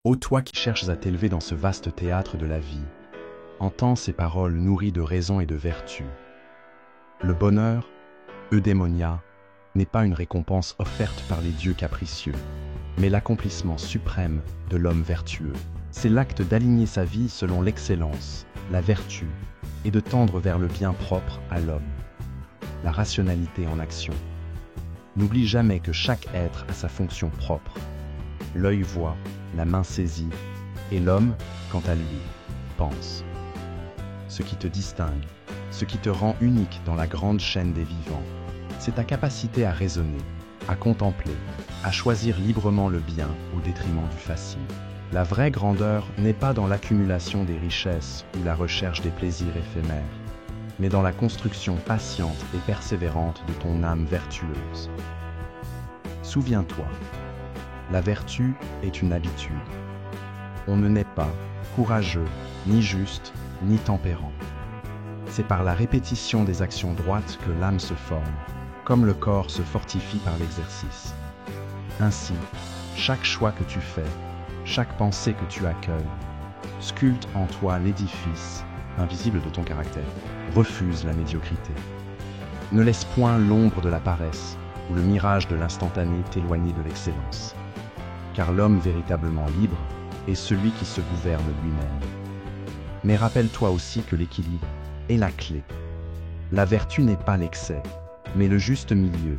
Ô toi qui cherches à t'élever dans ce vaste théâtre de la vie, entends ces paroles nourries de raison et de vertu. Le bonheur, eudémonia, n'est pas une récompense offerte par les dieux capricieux, mais l'accomplissement suprême de l'homme vertueux. C'est l'acte d'aligner sa vie selon l'excellence, la vertu, et de tendre vers le bien propre à l'homme. La rationalité en action. N'oublie jamais que chaque être a sa fonction propre. L'œil voit, la main saisit, et l'homme, quant à lui, pense. Ce qui te distingue, ce qui te rend unique dans la grande chaîne des vivants, c'est ta capacité à raisonner, à contempler, à choisir librement le bien au détriment du facile. La vraie grandeur n'est pas dans l'accumulation des richesses ou la recherche des plaisirs éphémères, mais dans la construction patiente et persévérante de ton âme vertueuse. Souviens-toi, la vertu est une habitude. On ne naît pas courageux, ni juste, ni tempérant. C'est par la répétition des actions droites que l'âme se forme, comme le corps se fortifie par l'exercice. Ainsi, chaque choix que tu fais, chaque pensée que tu accueilles, sculpte en toi l'édifice invisible de ton caractère. Refuse la médiocrité. Ne laisse point l'ombre de la paresse ou le mirage de l'instantané t'éloigner de l'excellence. Car l'homme véritablement libre est celui qui se gouverne lui-même. Mais rappelle-toi aussi que l'équilibre est la clé. La vertu n'est pas l'excès, mais le juste milieu.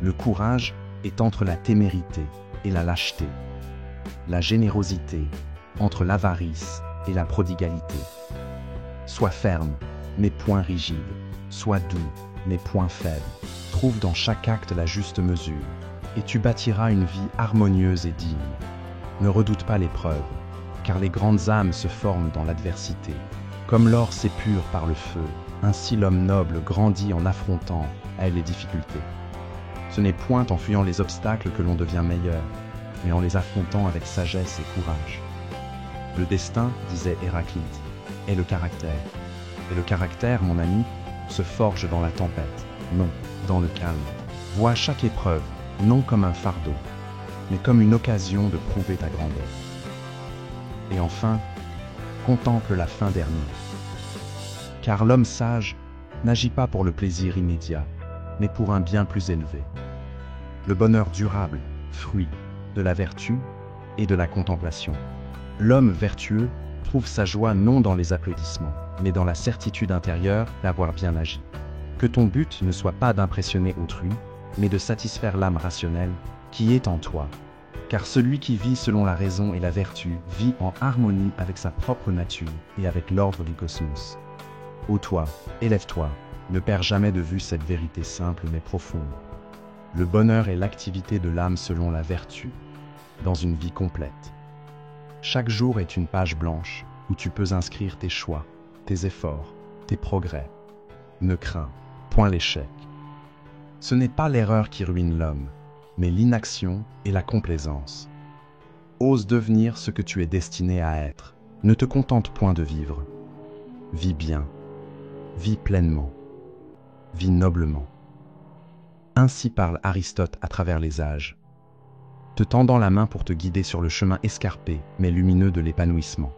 Le courage est entre la témérité et la lâcheté. La générosité entre l'avarice et la prodigalité. Sois ferme, mais point rigide. Sois doux, mais point faible. Trouve dans chaque acte la juste mesure, et tu bâtiras une vie harmonieuse et digne. Ne redoute pas l'épreuve, car les grandes âmes se forment dans l'adversité. Comme l'or s'épure par le feu, ainsi l'homme noble grandit en affrontant, elle, les difficultés. Ce n'est point en fuyant les obstacles que l'on devient meilleur, mais en les affrontant avec sagesse et courage. Le destin, disait Héraclite, est le caractère. Et le caractère, mon ami, se forge dans la tempête, non dans le calme. Vois chaque épreuve, non comme un fardeau, mais comme une occasion de prouver ta grandeur. Et enfin, contemple la fin dernière. Car l'homme sage n'agit pas pour le plaisir immédiat, mais pour un bien plus élevé. Le bonheur durable, fruit de la vertu et de la contemplation. L'homme vertueux trouve sa joie non dans les applaudissements, mais dans la certitude intérieure d'avoir bien agi. Que ton but ne soit pas d'impressionner autrui, mais de satisfaire l'âme rationnelle qui est en toi. Car celui qui vit selon la raison et la vertu vit en harmonie avec sa propre nature et avec l'ordre du cosmos. Ô toi, élève-toi, ne perds jamais de vue cette vérité simple mais profonde. Le bonheur est l'activité de l'âme selon la vertu, dans une vie complète. Chaque jour est une page blanche où tu peux inscrire tes choix, tes efforts, tes progrès. Ne crains point l'échec. Ce n'est pas l'erreur qui ruine l'homme, mais l'inaction et la complaisance. Ose devenir ce que tu es destiné à être. Ne te contente point de vivre. Vis bien, vis pleinement, vis noblement. Ainsi parle Aristote à travers les âges, te tendant la main pour te guider sur le chemin escarpé mais lumineux de l'épanouissement.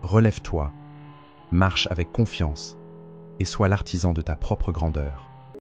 Relève-toi, marche avec confiance et sois l'artisan de ta propre grandeur.